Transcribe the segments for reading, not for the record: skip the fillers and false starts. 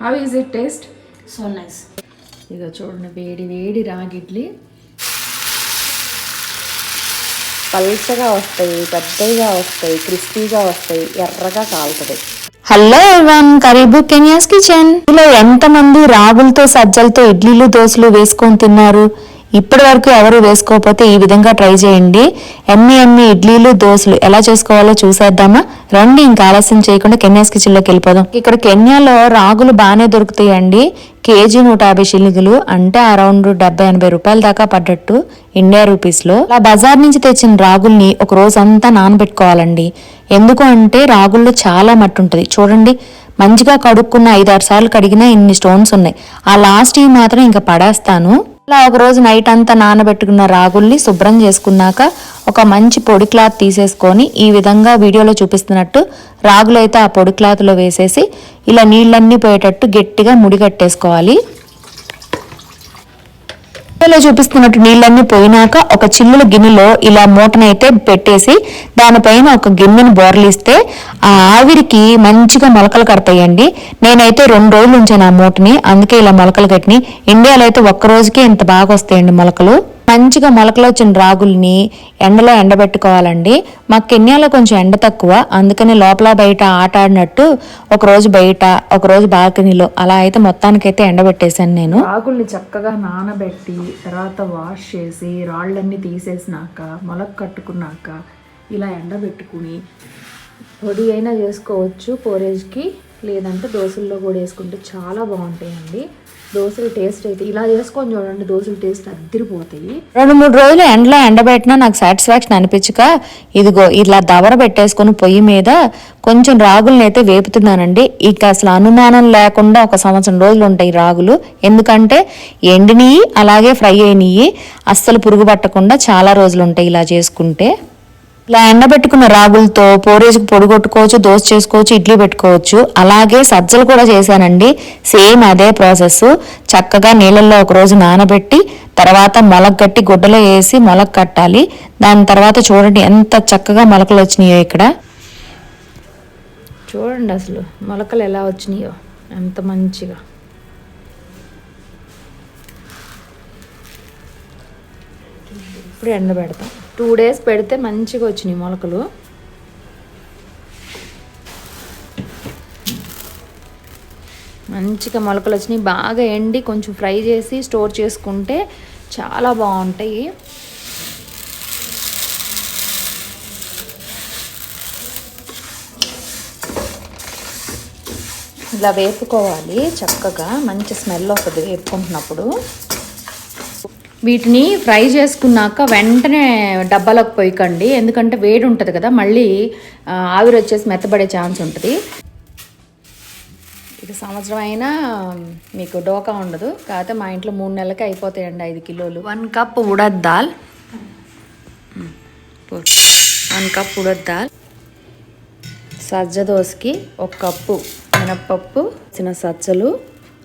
How is it taste? So nice. ఇక చూడండి, వేడి వేడి రాగి ఇడ్లీ పల్చగా వస్తాయి, పెద్దగా వస్తాయి, క్రిస్పీగా వస్తాయి, ఎర్రగా కాలుతుంది. హలో ఎవరివన్, కరీబు కెన్యాస్ కిచెన్. ఇలా ఎంతమంది రాగులతో సజ్జలతో ఇడ్లీలు దోశలు వేసుకొని తిన్నారు? ఇప్పటి వరకు ఎవరు వేసుకోకపోతే ఈ విధంగా ట్రై చేయండి. ఎమ్మి ఇడ్లీలు దోశలు ఎలా చేసుకోవాలో చూసేద్దామా రండి. ఇంకా ఆలస్యం చేయకుండా కెన్యాస్ కిచెన్ లోకి వెళ్ళిపోదాం. ఇక్కడ కెన్యాలో రాగులు బాగానే దొరుకుతాయండి. కేజీ 150 షిల్లింగులు, అంటే అరౌండ్ 70-80 రూపాయల దాకా పడ్డట్టు ఇండియా రూపీస్ లో. అలా బజార్ నుంచి తెచ్చిన రాగుల్ని ఒక రోజంతా నానబెట్టుకోవాలండి. ఎందుకు అంటే రాగుల్లో చాలా మట్టి ఉంటుంది. చూడండి, మంచిగా కడుక్కున్న 5-6 సార్లు కడిగినా ఇన్ని స్టోన్స్ ఉన్నాయి. ఆ లాస్ట్ ఇవి మాత్రం ఇంకా పడేస్తాను. ఇలా ఒక రోజు నైట్ అంతా నానబెట్టుకున్న రాగుల్ని శుభ్రం చేసుకున్నాక ఒక మంచి పొడి క్లాత్ తీసేసుకొని ఈ విధంగా వీడియోలో చూపిస్తున్నట్టు రాగులు అయితే ఆ పొడి క్లాత్లో వేసేసి ఇలా నీళ్ళన్నీ పోయేటట్టు గట్టిగా ముడి కట్టేసుకోవాలి. వీడియోలో చూపిస్తున్నట్టు నీళ్ళన్నీ పోయినాక ఒక చిల్లుల గిన్నెలో ఇలా మూటనైతే పెట్టేసి దానిపైన ఒక గిన్నెను బోర్లిస్తే ఆ ఆవిరికి మంచిగా మొలకలు కడతాయండి. నేనైతే 2 రోజులు ఉంచాను ఆ మూటని, అందుకే ఇలా మొలకలు కట్టినాయి. ఇండియాలో అయితే ఒక్క రోజుకే ఇంత బాగా వస్తాయండి మొలకలు. మంచిగా మొలకలు వచ్చిన రాగుల్ని ఎండలో ఎండబెట్టుకోవాలండి. మా కెన్యాలో కొంచెం ఎండ తక్కువ, అందుకని లోపల బయట ఆట ఆడినట్టు ఒకరోజు బయట ఒకరోజు బాల్కనీలో అలా అయితే మొత్తానికైతే ఎండబెట్టేశాను నేను. రాగుల్ని చక్కగా నానబెట్టి తర్వాత వాష్ చేసి రాళ్ళన్నీ తీసేసినాక మొలక కట్టుకున్నాక ఇలా ఎండబెట్టుకుని పొడి అయినా చేసుకోవచ్చు పోరేజ్కి, లేదంటే దోశల్లో కూడా వేసుకుంటే చాలా బాగుంటాయండి దోశల టేస్ట్. అయితే ఇలా చేసుకొని చూడండి, దోశల టేస్ట్ అద్దరిపోతాయి. 2-3 రోజులు ఎండలో ఎండబెట్టినా నాకు సాటిస్ఫాక్షన్ అనిపించక ఇదిగో ఇలా దవర పెట్టేసుకొని పొయ్యి మీద కొంచెం రాగుల్ని అయితే వేపుతున్నానండి. ఇక అసలు అనుమానం లేకుండా 1 సంవత్సరం రోజులు ఉంటాయి రాగులు. ఎందుకంటే ఎండినవి అలాగే ఫ్రై అయినవి అస్సలు పురుగు పట్టకుండా చాలా రోజులు ఉంటాయి ఇలా చేసుకుంటే. ఇలా ఎండబెట్టుకున్న రాగులతో పోరేజ్కి పొడి కొట్టుకోవచ్చు, దోశ చేసుకోవచ్చు, ఇడ్లీ పెట్టుకోవచ్చు. అలాగే సజ్జలు కూడా చేశానండి, సేమ్ అదే ప్రాసెస్. చక్కగా నీళ్ళల్లో ఒక రోజు నానబెట్టి తర్వాత మొలక కట్టి గుడ్డలో వేసి మొలక కట్టాలి. దాని తర్వాత చూడండి ఎంత చక్కగా మొలకలు వచ్చినాయో. ఇక్కడ చూడండి అసలు మొలకలు ఎలా వచ్చినాయో, ఎంత మంచిగా. ఇప్పుడు ఎండబెడతాం. 2 డేస్ పెడితే మంచిగా వచ్చినాయి మొలకలు. మంచిగా మొలకలు వచ్చినాయి. బాగా ఎండి కొంచెం ఫ్రై చేసి స్టోర్ చేసుకుంటే చాలా బాగుంటాయి. ఇలా వేపుకోవాలి చక్కగా, మంచి స్మెల్ వస్తుంది వేపుకుంటున్నప్పుడు. వీటిని ఫ్రై చేసుకున్నాక వెంటనే డబ్బాలోకి పోయకండి, ఎందుకంటే వేడి ఉంటుంది కదా, మళ్ళీ ఆవిరి వచ్చేసి మెత్తబడే ఛాన్స్ ఉంటుంది. ఇది సంవత్సరం అయినా మీకు డోకా ఉండదు. కాకపోతే మా ఇంట్లో 3 నెలలకి అయిపోతాయండి 5 కిలోలు. 1 కప్ ఉడద్ దాల్, 1 కప్ ఉడద్ దాల్. సజ్జ దోసకి 1 కప్పు మినప్పప్పు, చిన్న సజ్జలు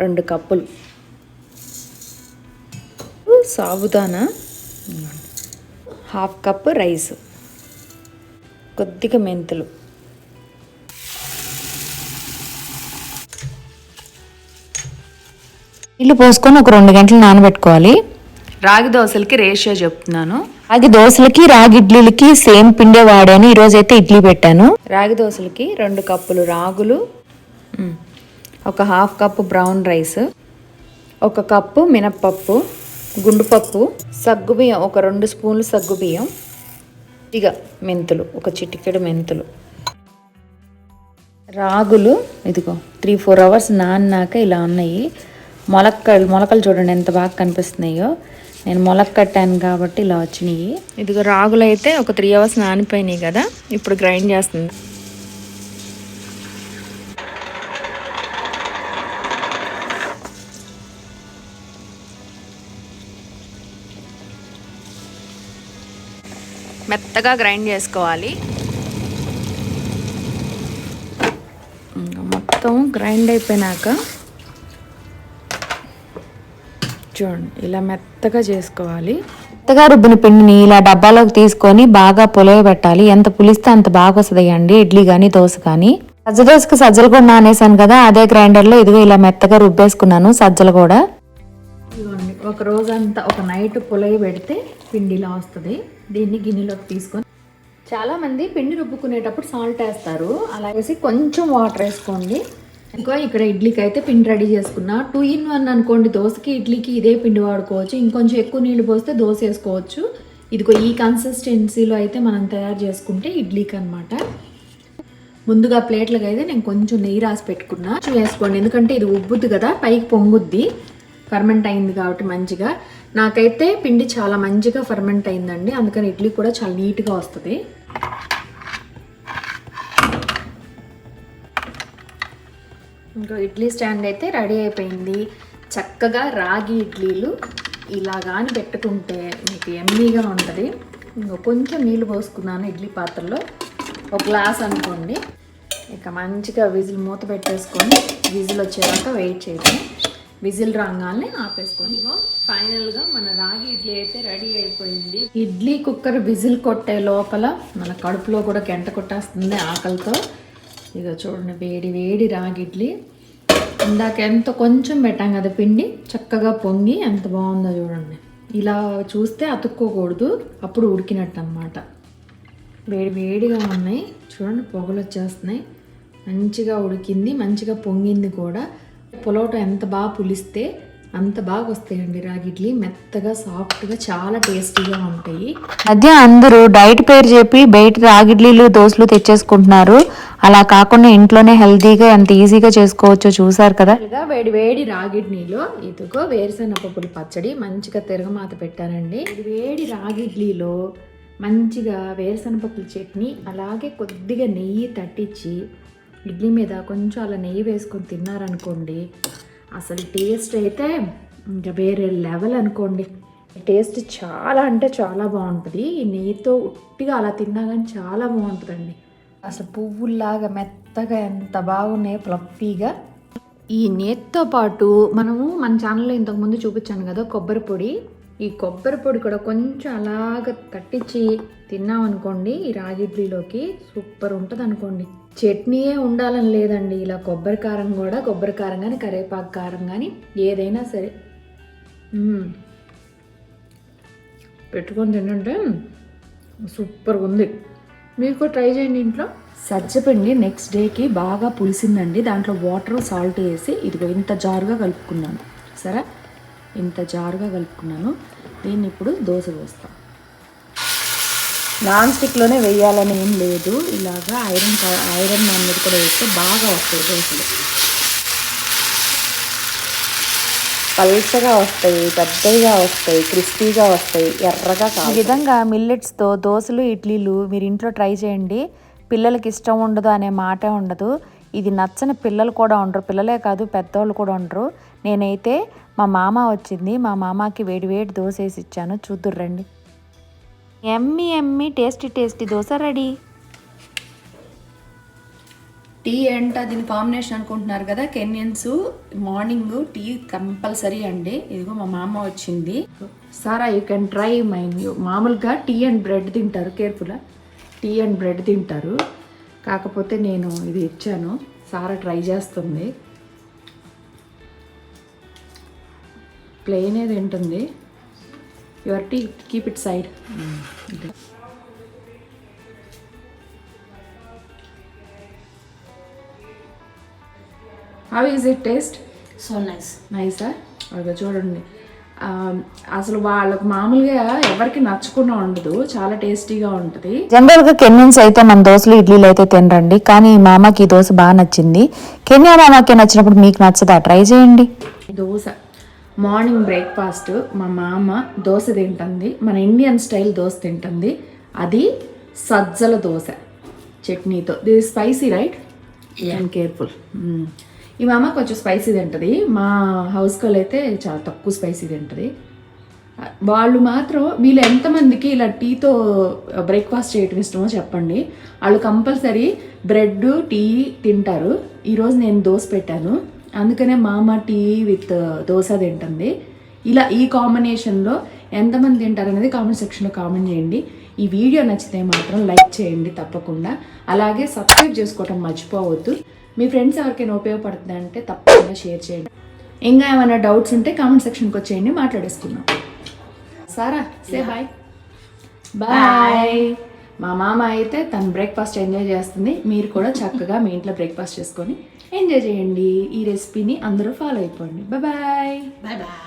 2 కప్పులు, సాబుదానా 1/2 కప్పు, రైస్, కొద్దిగా మెంతులు. నీళ్ళు పోసుకొని ఒక 2 గంటలు నానబెట్టుకోవాలి. రాగి దోశలకి రేషియో చెప్తున్నాను. రాగి దోశలకి రాగి ఇడ్లీలకి సేమ్ పిండే వాడాను. ఈరోజైతే ఇడ్లీ పెట్టాను. రాగి దోశలకి 2 కప్పులు రాగులు, 1/2 కప్పు బ్రౌన్ రైస్, 1 కప్పు మినప్పప్పు, గుండుపప్పు, సగ్గుబియ్యం 2 స్పూన్లు సగ్గుబియ్యం, ఇక మెంతులు 1 చిటికెడు మెంతులు. రాగులు ఇదిగో 3-4 అవర్స్ నాన్నాక ఇలా ఉన్నాయి. మొలకలు చూడండి ఎంత బాగా కనిపిస్తున్నాయో. నేను మొలక కట్టాను కాబట్టి ఇలా వచ్చినాయి. ఇదిగో రాగులు అయితే ఒక 3 అవర్స్ నానిపోయినాయి కదా, ఇప్పుడు గ్రైండ్ చేస్తుంది. మెత్తగా గ్రైండ్ చేసుకోవాలి. మొత్తం గ్రైండ్ అయిపోయినాక చూడండి ఇలా మెత్తగా చేసుకోవాలి. మెత్తగా రుబ్బిన పిండిని ఇలా డబ్బాలోకి తీసుకొని బాగా పులియబెట్టాలి. ఎంత పులిస్తే అంత బాగా వస్తుంది అండి ఇడ్లీ కానీ దోశ కానీ. సజ్జ దోశకి సజ్జలు కూడా నానేసాను కదా, అదే గ్రైండర్లో ఇదిగో ఇలా మెత్తగా రుబ్బేసుకున్నాను సజ్జలు కూడా. ఇదిగోండి, ఒక రోజంతా ఒక నైట్ పులయి పెడితే పిండిలా వస్తుంది. దీన్ని గిన్నెలోకి తీసుకొని, చాలామంది పిండి రుబ్బుకునేటప్పుడు సాల్ట్ వేస్తారు, అలా వేసి కొంచెం వాటర్ వేసుకోండి. ఇంకా ఇక్కడ ఇడ్లీకి అయితే పిండి రెడీ చేసుకున్నా. 2 in 1 అనుకోండి, దోశకి ఇడ్లీకి ఇదే పిండి వాడుకోవచ్చు. ఇంకొంచెం ఎక్కువ నీళ్ళు పోస్తే దోశ వేసుకోవచ్చు. ఇదిగో ఈ కన్సిస్టెన్సీలో అయితే మనం తయారు చేసుకుంటే ఇడ్లీకి అనమాట. ముందుగా ప్లేట్లకు అయితే నేను కొంచెం నెయ్యి రాసి పెట్టుకున్నా, వేసుకోండి. ఎందుకంటే ఇది ఉబ్బుద్ది కదా, పైకి పొంగుద్ది, ఫర్మెంట్ అయింది కాబట్టి మంచిగా. నాకైతే పిండి చాలా మంచిగా ఫర్మెంట్ అయిందండి, అందుకని ఇడ్లీ కూడా చాలా నీట్గా వస్తుంది. ఇంకా ఇడ్లీ స్టాండ్ అయితే రెడీ అయిపోయింది. చక్కగా రాగి ఇడ్లీలు ఇలాగాని పెట్టుకుంటే మీకు ఎమ్మీగా ఉంటుంది. ఇంకా కొంచెం నీళ్ళు పోసుకున్నాను ఇడ్లీ పాత్రలో, ఒక గ్లాస్ అనుకోండి. ఇక మంచిగా విజిల్ మూత పెట్టేసుకొని విజిల్ వచ్చేదాకా వెయిట్ చేయడం. విజిల్ రాగానే ఆపేసుకొని ఫైనల్గా మన రాగి ఇడ్లీ అయితే రెడీ అయిపోయింది. ఇడ్లీ కుక్కర్ విజిల్ కొట్టే లోపల మన కడుపులో కూడా గంట కొట్టేస్తుంది ఆకలితో. ఇక చూడండి, వేడి వేడి రాగి ఇడ్లీ. ఇందాక ఎంత కొంచెం పెట్టాం కదా పిండి, చక్కగా పొంగి ఎంత బాగుందో చూడండి. ఇలా చూస్తే అతుక్కోకూడదు, అప్పుడు ఉడికినట్టు అనమాట. వేడి వేడిగా ఉన్నాయి చూడండి, పొగలు వచ్చేస్తున్నాయి. మంచిగా ఉడికింది, మంచిగా పొంగింది కూడా. పొలోటో ఎంత బాగా పులిస్తే అంత బాగా వస్తాయండి రాగి ఇడ్లీ, మెత్తగా సాఫ్ట్గా చాలా టేస్టీగా ఉంటాయి. మధ్య అందరూ డైట్ పేరు చెప్పి బయట రాగిడ్లీలు దోశలు తెచ్చేసుకుంటున్నారు. అలా కాకుండా ఇంట్లోనే హెల్తీగా ఎంత ఈజీగా చేసుకోవచ్చో చూసారు కదా. వేడి వేడి రాగి ఇడ్లీలో ఇదిగో వేరుశనగ పప్పుల పచ్చడి మంచిగా తిరగమాత పెట్టానండి. వేడి రాగి ఇడ్లీలో మంచిగా వేరుశనగ పప్పుల చట్నీ, అలాగే కొద్దిగా నెయ్యి తట్టించి ఇడ్లీ మీద కొంచెం అలా నెయ్యి వేసుకొని తిన్నారనుకోండి, అసలు టేస్ట్ అయితే ఇంకా వేరే లెవెల్ అనుకోండి. టేస్ట్ చాలా అంటే చాలా బాగుంటుంది. ఈ నెయ్యితో ఉట్టిగా అలా తిన్నా కానీ చాలా బాగుంటుందండి. అసలు పువ్వుల్లాగా మెత్తగా ఎంత బాగున్నాయి, ఫ్లఫీగా. ఈ నెయ్యితో పాటు మనము మన ఛానల్లో ఇంతకుముందు చూపించాను కదా కొబ్బరి పొడి, ఈ కొబ్బరి పొడి కూడా కొంచెం అలాగ తట్టించి తిన్నామనుకోండి ఈ రాగి ఇడ్లీలోకి సూపర్ ఉంటుంది అనుకోండి. చట్నీయే ఉండాలని లేదండి, ఇలా కొబ్బరి కారం కూడా, కొబ్బరి కారం కానీ కరివేపాకు కారం కానీ ఏదైనా సరే పెట్టుకొని తింటుంటే సూపర్గా ఉంది. మీరు కూడా ట్రై చేయండి ఇంట్లో. సజ్జపిండి నెక్స్ట్ డేకి బాగా పులిసిందండి, దాంట్లో వాటర్ సాల్ట్ వేసి ఇదిగో ఇంత జారుగా కలుపుకున్నాను. సరే, ఇంత జారుగా కలుపుకున్నాను. దీన్ని ఇప్పుడు దోశ వేస్తాను. నాన్ స్టిక్లోనే వేయాలని ఏం లేదు, ఇలాగా ఐరన్ నాన్ మీద కూడా వేస్తే బాగా వస్తాయి దోశలు. పల్చగా వస్తాయి, పెద్దగా వస్తాయి, క్రిస్పీగా వస్తాయి, ఎర్రగా కాదు. ఈ విధంగా మిల్లెట్స్తో దోశలు ఇడ్లీలు మీరు ఇంట్లో ట్రై చేయండి. పిల్లలకి ఇష్టం ఉండదు అనే మాటే ఉండదు. ఇది నచ్చని పిల్లలు కూడా ఉండరు, పిల్లలే కాదు పెద్దవాళ్ళు కూడా ఉండరు. నేనైతే మా మామ వచ్చింది, మా మామకి వేడి వేడి దోశ వేసి ఇచ్చాను, చూద్దురు రండి. ఎమ్మి ఎమ్మి tasty tasty dosa ready. Tea ఏంట దీని కాంబినేషన్ అనుకుంటున్నారు కదా, కెన్యన్స్ మార్నింగ్ టీ కంపల్సరీ అండి. ఇదిగో మా మామ వచ్చింది. Sara you can try my new. మామూలుగా టీ అండ్ బ్రెడ్ తింటారు, కేర్ఫుల్గా టీ అండ్ బ్రెడ్ తింటారు, కాకపోతే నేను ఇది ఇచ్చాను. సారా ట్రై చేస్తుంది, ప్లెయిన్ ఏది ఉంటుంది. Your tea keep it side. How is it taste? So nice. నైసా? అదిగో చూడండి, అసలు వాళ్ళకు మామూలుగా ఎవరికి నచ్చకుండా ఉండదు, చాలా టేస్టీగా ఉంటుంది. జనరల్ గా కెన్యన్స్ అయితే మన దోశలు ఇడ్లీలు అయితే తినరండి, కానీ ఈ మామకి ఈ దోశ బాగా నచ్చింది. కెన్యా మామకి నచ్చినప్పుడు మీకు నచ్చదా? ట్రై చేయండి. దోశ మార్నింగ్ బ్రేక్ఫాస్ట్ మా మామ దోశ తింటుంది, మన ఇండియన్ స్టైల్ దోశ తింటుంది. అది సజ్జల దోశ చట్నీతో. This spicy right? And careful. ఈ మామ కొంచెం స్పైసీ తింటుంది, మా హౌస్ గర్ల్ అయితే చాలా తక్కువ స్పైసీ తింటుంది. వాళ్ళు మాత్రం, వీళ్ళు ఎంతమందికి ఇలా టీతో బ్రేక్ఫాస్ట్ చేయటం ఇష్టమో చెప్పండి. వాళ్ళు కంపల్సరీ బ్రెడ్ టీ తింటారు. ఈరోజు నేను దోశ పెట్టాను, అందుకనే మామ టీ విత్ దోశ తింటుంది. ఇలా ఈ కాంబినేషన్లో ఎంతమంది తింటారు అనేది కామెంట్ సెక్షన్లో కామెంట్ చేయండి. ఈ వీడియో నచ్చితే మాత్రం లైక్ చేయండి తప్పకుండా. అలాగే సబ్స్క్రైబ్ చేసుకోవటం మర్చిపోవద్దు. మీ ఫ్రెండ్స్ ఎవరికైనా ఉపయోగపడుతుంది అంటే తప్పకుండా షేర్ చేయండి. ఇంకా ఏమైనా డౌట్స్ ఉంటే కామెంట్ సెక్షన్కి వచ్చేయండి, మాట్లాడేసుకుందాం. సారా సే బాయ్. బాయ్. మా మామ అయితే తన బ్రేక్ఫాస్ట్ ఎంజాయ్ చేస్తుంది. మీరు కూడా చక్కగా మీ ఇంట్లో బ్రేక్ఫాస్ట్ చేసుకొని ఎంజాయ్ చేయండి. ఈ రెసిపీని అందరూ ఫాలో అయిపోండి. Bye bye. Bye bye.